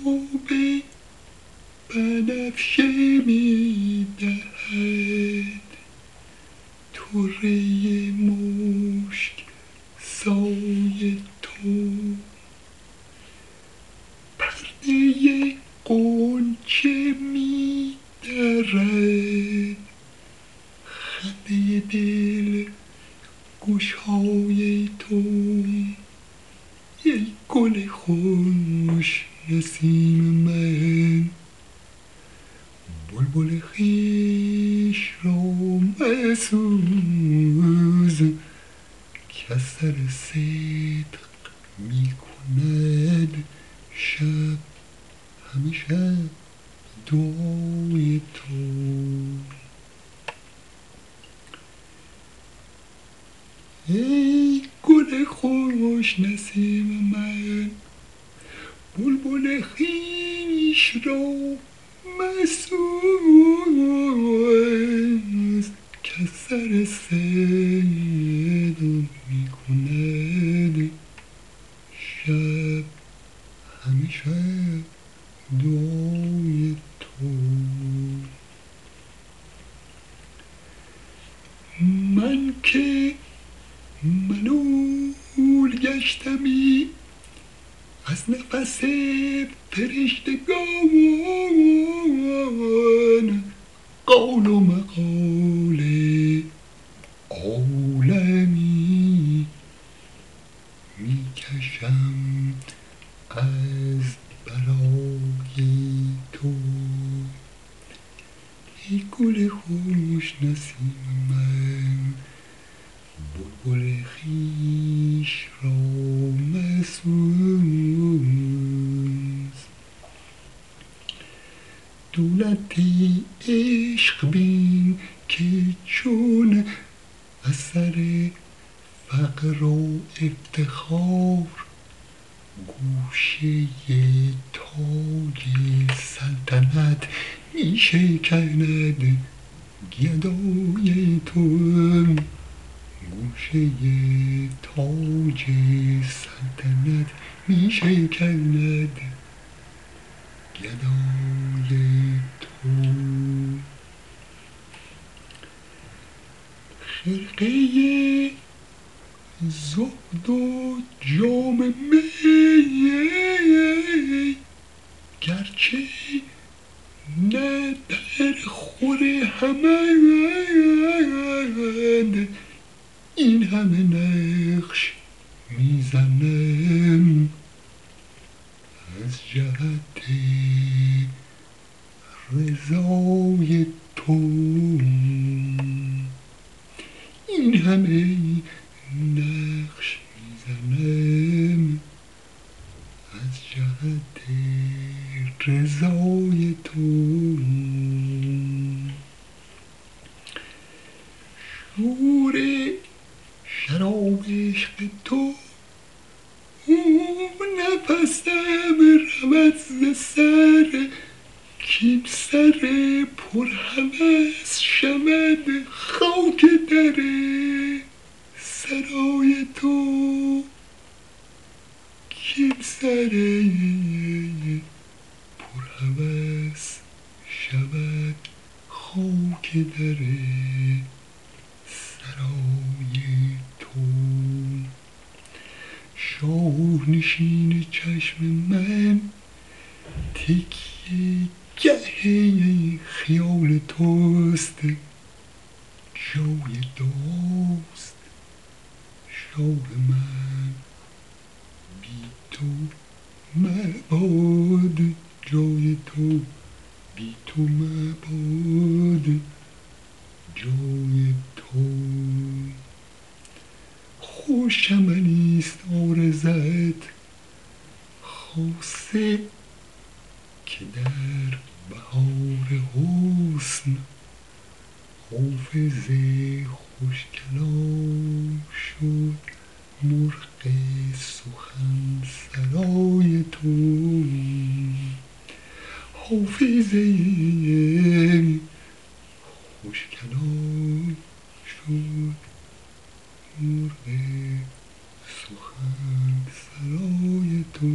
تابه banafshe midahad torre moshksa تو پرده غنچه می‌درد خنده دل گشای تو ای گل خوش نسیم من بلبل خویش را مسوز که از سر صدق می کند شب همیشه دعای تو ای گل خوش نسیم من بلبل خویش را مسوز که سر صدق می کند شب همیشه دعای تو من که ملول گشتمی از نفس فرشتگان قول و مقال عالمی میکشم از برای تو ای گل خوش نسیم من بلبل خویش را مسوز دولت عشق بین که چون اثر فقر و افتخار گوشه تاج سلطنت می شکند گدای تو گوشه تاج سلطنت می شکند گدای تو خرقه زهد و جام می گرچه نه در خور همند این همه نقش میزنم از جهت رضای تو این همه نقش میزنم از جهت رضای تو شور شراب عشق تو اون نفسم رود ز سر کین سر پر هوس شود خاک در سرای تو کین سر پر هوس شود خاک در سرای تو شاه نشین چشم من تکیه گه خیال توست جای دوست شاه من بی تو مباد جای تو بی تو مباد جای تو خوش چمنیست عارضت خاصه که در بهار حسن حافظ خوش کلام شد مرغ سخن سرای تو حافظ خوش کلام شد مرغ سخن سرای تو